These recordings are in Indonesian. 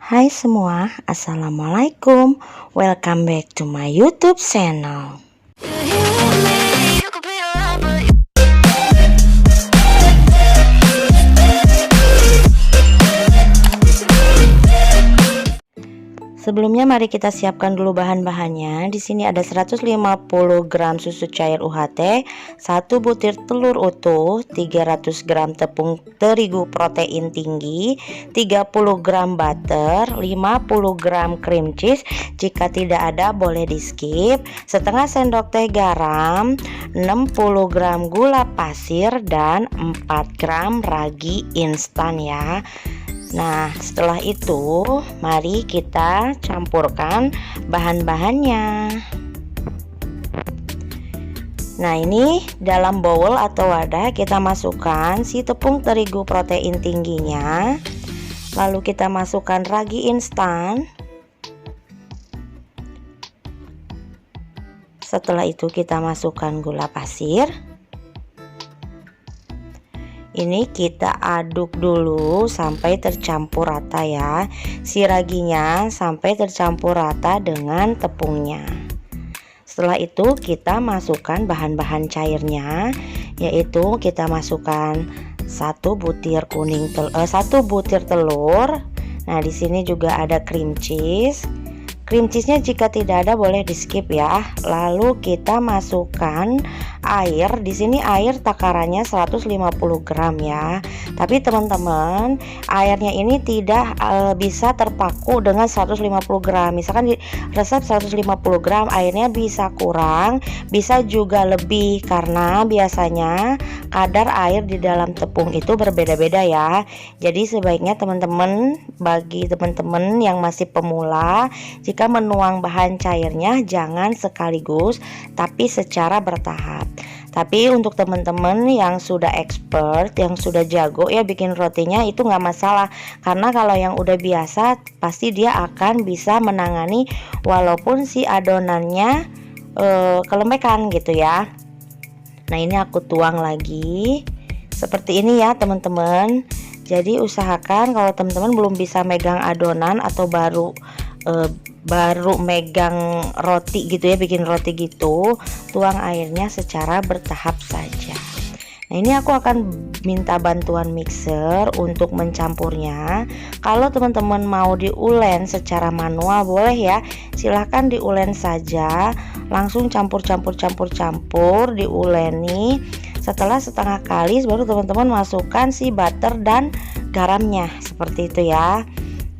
Hai semua, Assalamualaikum. Welcome back to my YouTube channel. Sebelumnya mari kita siapkan dulu bahan-bahannya. Di sini ada 150 gram susu cair UHT, 1 butir telur utuh, 300 gram tepung terigu protein tinggi, 30 gram butter, 50 gram cream cheese. Jika tidak ada boleh di skip. Setengah sendok teh garam, 60 gram gula pasir dan 4 gram ragi instan ya. Nah, setelah itu mari kita campurkan bahan-bahannya. Nah, ini dalam bowl atau wadah kita masukkan si tepung terigu protein tingginya. Lalu kita masukkan ragi instan. Setelah itu kita masukkan gula pasir. Ini kita aduk dulu sampai tercampur rata ya. Si raginya sampai tercampur rata dengan tepungnya. Setelah itu kita masukkan bahan-bahan cairnya, yaitu kita masukkan 1 butir telur. Nah, di sini juga ada cream cheese. Cream cheese-nya jika tidak ada boleh di skip ya. Lalu kita masukkan air. Di sini air takarannya 150 gram ya. Tapi teman-teman, airnya ini tidak bisa terpaku dengan 150 gram. Misalkan di resep 150 gram, airnya bisa kurang, bisa juga lebih karena biasanya kadar air di dalam tepung itu berbeda-beda ya. Jadi sebaiknya bagi teman-teman yang masih pemula, jika menuang bahan cairnya jangan sekaligus tapi secara bertahap. Tapi untuk teman-teman yang sudah expert, yang sudah jago ya bikin rotinya, itu nggak masalah, karena kalau yang udah biasa pasti dia akan bisa menangani walaupun si adonannya kelembekan gitu ya. Nah, ini aku tuang lagi seperti ini ya teman-teman. Jadi usahakan kalau teman-teman belum bisa megang adonan atau baru megang roti gitu ya, bikin roti gitu, tuang airnya secara bertahap saja. Nah, ini aku akan minta bantuan mixer untuk mencampurnya. Kalau teman-teman mau diulen secara manual boleh ya, silahkan diulen saja, langsung campur diuleni. Setelah setengah kali baru teman-teman masukkan si butter dan garamnya seperti itu ya.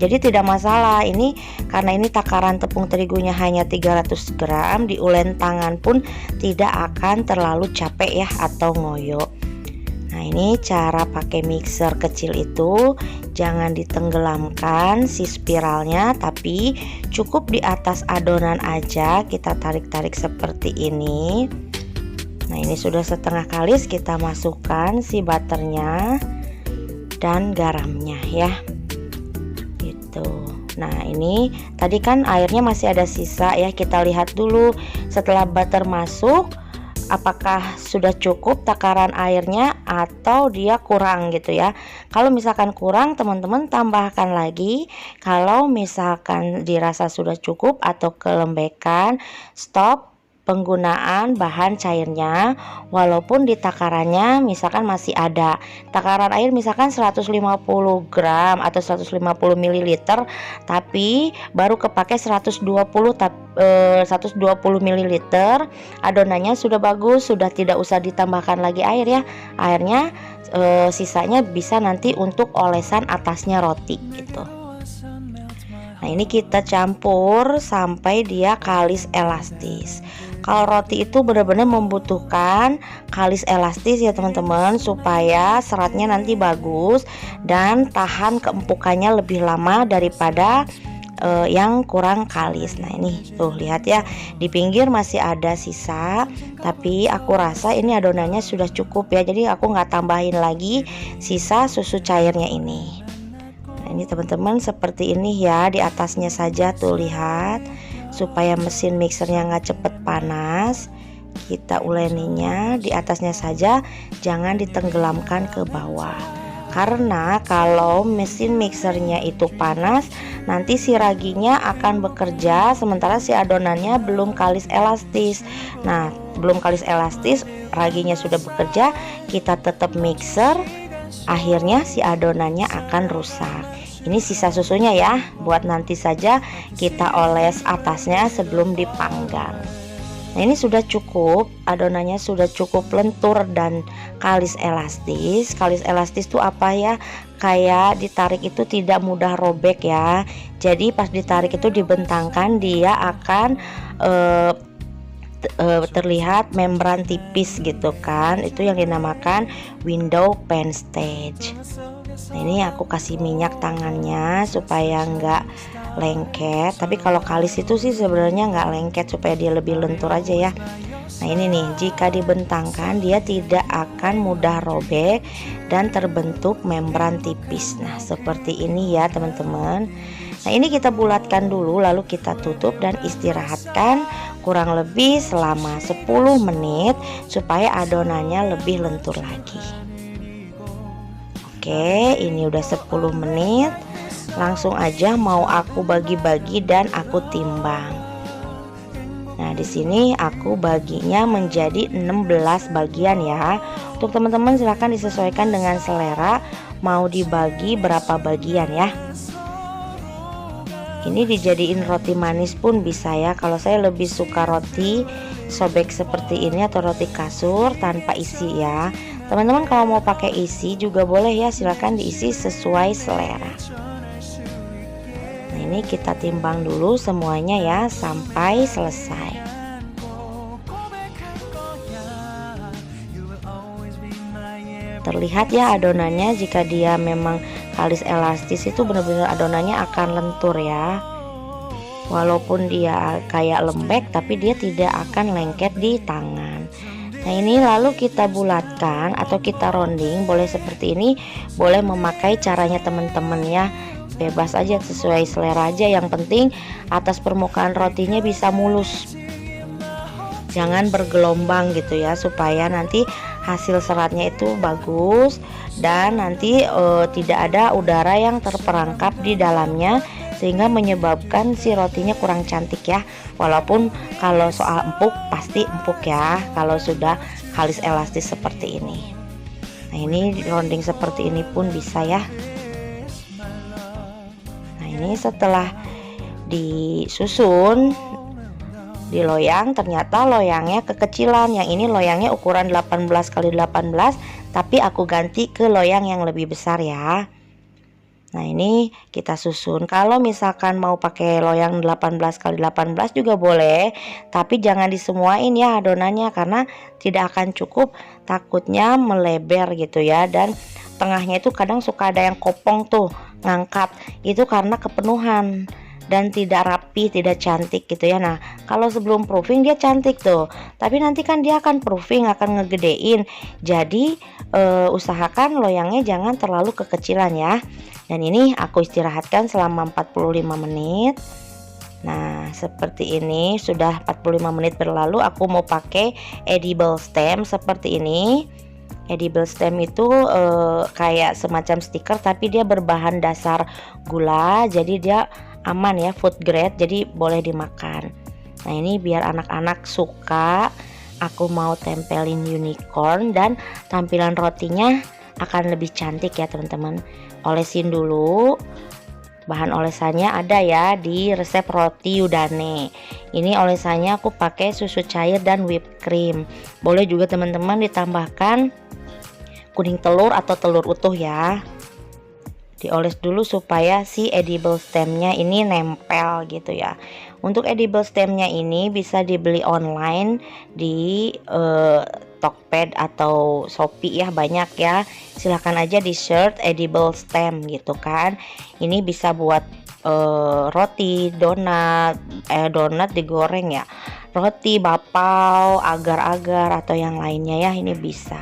Jadi tidak masalah ini, karena ini takaran tepung terigunya hanya 300 gram, diulen tangan pun tidak akan terlalu capek ya atau ngoyo. Nah, ini cara pakai mixer kecil itu, jangan ditenggelamkan si spiralnya, tapi cukup di atas adonan aja kita tarik-tarik seperti ini. Nah, ini sudah setengah kalis, kita masukkan si butternya dan garamnya ya. Nah, ini tadi kan airnya masih ada sisa ya, kita lihat dulu setelah butter masuk apakah sudah cukup takaran airnya atau dia kurang gitu ya. Kalau misalkan kurang, teman-teman tambahkan lagi. Kalau misalkan dirasa sudah cukup atau kelembekan, stop penggunaan bahan cairnya, walaupun di takarannya misalkan masih ada takaran air misalkan 150 gram atau 150 ml, tapi baru kepake 120 ml, adonannya sudah bagus, sudah tidak usah ditambahkan lagi air ya. Airnya sisanya bisa nanti untuk olesan atasnya roti gitu. Nah, ini kita campur sampai dia kalis elastis. Kalau roti itu benar-benar membutuhkan kalis elastis ya teman-teman, supaya seratnya nanti bagus dan tahan keempukannya lebih lama daripada yang kurang kalis. Nah, ini tuh lihat ya, di pinggir masih ada sisa, tapi aku rasa ini adonannya sudah cukup ya, jadi aku nggak tambahin lagi sisa susu cairnya ini. Nah, ini teman-teman seperti ini ya, di atasnya saja tuh lihat, supaya mesin mixernya nggak cepet panas. Kita uleninya di atasnya saja, jangan ditenggelamkan ke bawah. Karena kalau mesin mixernya itu panas, nanti si raginya akan bekerja sementara si adonannya belum kalis elastis. Nah, belum kalis elastis, raginya sudah bekerja, kita tetap mixer, akhirnya si adonannya akan rusak. Ini sisa susunya ya, buat nanti saja kita oles atasnya sebelum dipanggang. Nah, ini sudah cukup, adonannya sudah cukup lentur dan kalis elastis. Kalis elastis itu apa ya? Kayak ditarik itu tidak mudah robek ya. Jadi pas ditarik itu dibentangkan, dia akan terlihat membran tipis gitu kan. Itu yang dinamakan window pane stage. Nah, ini aku kasih minyak tangannya supaya nggak lengket. Tapi kalau kalis itu sih sebenarnya nggak lengket, supaya dia lebih lentur aja ya. Nah, ini nih, jika dibentangkan dia tidak akan mudah robek dan terbentuk membran tipis. Nah, seperti ini ya teman-teman. Nah, ini kita bulatkan dulu, lalu kita tutup dan istirahatkan kurang lebih selama 10 menit supaya adonannya lebih lentur lagi. Oke, ini udah 10 menit. Langsung aja mau aku bagi-bagi dan aku timbang. Nah, di sini aku baginya menjadi 16 bagian ya. Untuk teman-teman silahkan disesuaikan dengan selera, mau dibagi berapa bagian ya. Ini dijadiin roti manis pun bisa ya. Kalau saya lebih suka roti sobek seperti ini atau roti kasur tanpa isi ya. Teman-teman kalau mau pakai isi juga boleh ya, silahkan diisi sesuai selera. Nah, ini kita timbang dulu semuanya ya sampai selesai. Terlihat ya adonannya, jika dia memang kalis elastis itu benar-benar adonannya akan lentur ya. Walaupun dia kayak lembek tapi dia tidak akan lengket di tangan. Nah, ini lalu kita bulatkan atau kita rounding, boleh seperti ini, boleh memakai caranya teman-teman ya. Bebas aja, sesuai selera aja, yang penting atas permukaan rotinya bisa mulus. Jangan bergelombang gitu ya, supaya nanti hasil seratnya itu bagus dan nanti tidak ada udara yang terperangkap di dalamnya sehingga menyebabkan si rotinya kurang cantik ya. Walaupun kalau soal empuk pasti empuk ya kalau sudah kalis elastis seperti ini. Nah, ini rounding seperti ini pun bisa ya. Nah, ini setelah disusun di loyang, ternyata loyangnya kekecilan. Yang ini loyangnya ukuran 18 x 18, tapi aku ganti ke loyang yang lebih besar ya. Nah, ini kita susun. Kalau misalkan mau pakai loyang 18 x 18 juga boleh, tapi jangan disemuain ya adonannya karena tidak akan cukup, takutnya melebar gitu ya. Dan tengahnya itu kadang suka ada yang kopong tuh, ngangkat, itu karena kepenuhan dan tidak rapi, tidak cantik gitu ya. Nah, kalau sebelum proofing dia cantik tuh, tapi nanti kan dia akan proofing, akan ngegedein. Jadi usahakan loyangnya jangan terlalu kekecilan ya. Dan ini aku istirahatkan selama 45 menit. Nah, seperti ini sudah 45 menit berlalu, aku mau pakai edible stem seperti ini. Edible stem itu kayak semacam stiker tapi dia berbahan dasar gula, jadi dia aman ya, food grade, jadi boleh dimakan. Nah, ini biar anak-anak suka, aku mau tempelin unicorn dan tampilan rotinya akan lebih cantik ya teman-teman. Olesin dulu. Bahan olesannya ada ya di resep roti Udane. Ini olesannya aku pakai susu cair dan whipped cream. Boleh juga teman-teman ditambahkan kuning telur atau telur utuh ya. Dioles dulu supaya si edible stemnya ini nempel gitu ya. Untuk edible stemnya ini bisa dibeli online di Tokped atau Shopee ya, banyak ya. Silahkan aja di search edible stem gitu kan. Ini bisa buat roti, donat, donat digoreng ya, roti, bapau, agar-agar atau yang lainnya ya, ini bisa.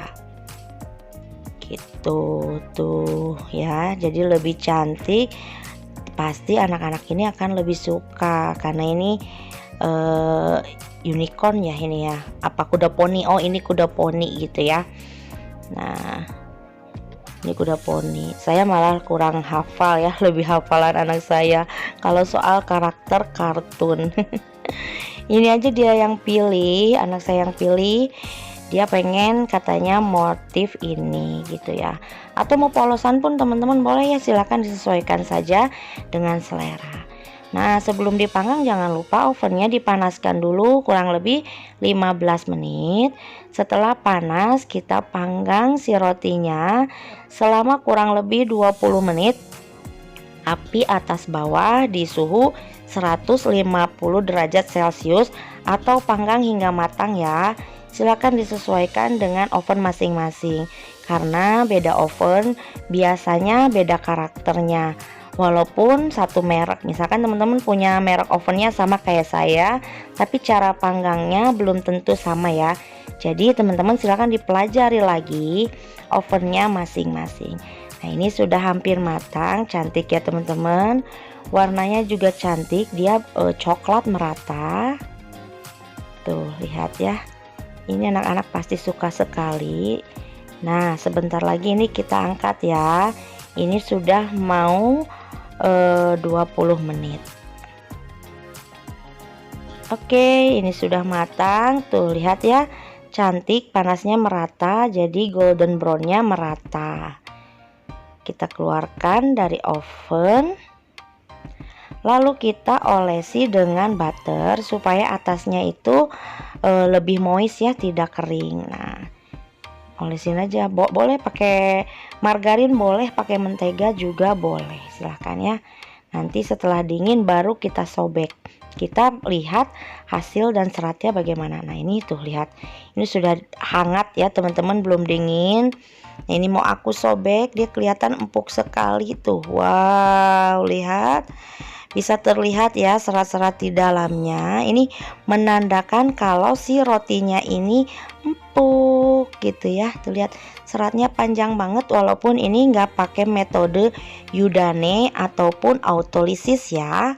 Gitu tuh ya, jadi lebih cantik. Pasti anak-anak ini akan lebih suka karena ini unicorn ya, ini ya, apa kuda poni, oh ini kuda poni gitu ya. Nah, Ini kuda poni. Saya malah kurang hafal ya, lebih hafalan anak saya kalau soal karakter kartun. Ini aja dia yang pilih, anak saya yang pilih. Dia pengen katanya motif ini gitu ya. Atau mau polosan pun teman-teman boleh ya, silahkan disesuaikan saja dengan selera. Nah, sebelum dipanggang jangan lupa ovennya dipanaskan dulu kurang lebih 15 menit. Setelah panas kita panggang si rotinya selama kurang lebih 20 menit. Api atas bawah di suhu 150 derajat Celcius atau panggang hingga matang ya. Silakan disesuaikan dengan oven masing-masing karena beda oven biasanya beda karakternya. Walaupun satu merek, misalkan teman-teman punya merek ovennya sama kayak saya, tapi cara panggangnya belum tentu sama ya. Jadi teman-teman silakan dipelajari lagi ovennya masing-masing. Nah, ini sudah hampir matang, cantik ya teman-teman. Warnanya juga cantik, dia coklat merata. Tuh, lihat ya. Ini anak-anak pasti suka sekali. Nah, sebentar lagi ini kita angkat ya. Ini sudah mau 20 menit. Oke, ini sudah matang. Tuh, lihat ya. Cantik, panasnya merata, jadi golden brownnya merata. Kita keluarkan dari oven. Lalu kita olesi dengan butter supaya atasnya itu lebih moist ya, tidak kering. Nah, olesin aja, boleh pakai margarin, boleh pakai mentega juga boleh, silahkan ya. Nanti setelah dingin baru kita sobek, kita lihat hasil dan seratnya bagaimana. Nah, ini tuh lihat, ini sudah hangat ya teman-teman, belum dingin. Nah, ini mau aku sobek, dia kelihatan empuk sekali tuh. Wow, lihat, bisa terlihat ya serat-serat di dalamnya. Ini menandakan kalau si rotinya ini empuk gitu ya. Tuh lihat, seratnya panjang banget walaupun ini nggak pakai metode Yudane ataupun autolisis ya.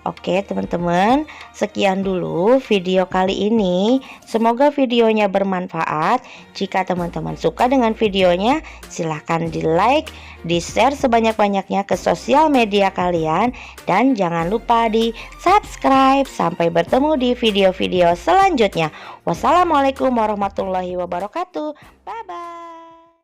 Oke teman-teman, sekian dulu video kali ini. Semoga videonya bermanfaat. Jika teman-teman suka dengan videonya, silahkan di like, di share sebanyak-banyaknya ke sosial media kalian, dan jangan lupa di subscribe. Sampai bertemu di video-video selanjutnya. Wassalamualaikum warahmatullahi wabarakatuh. Bye bye.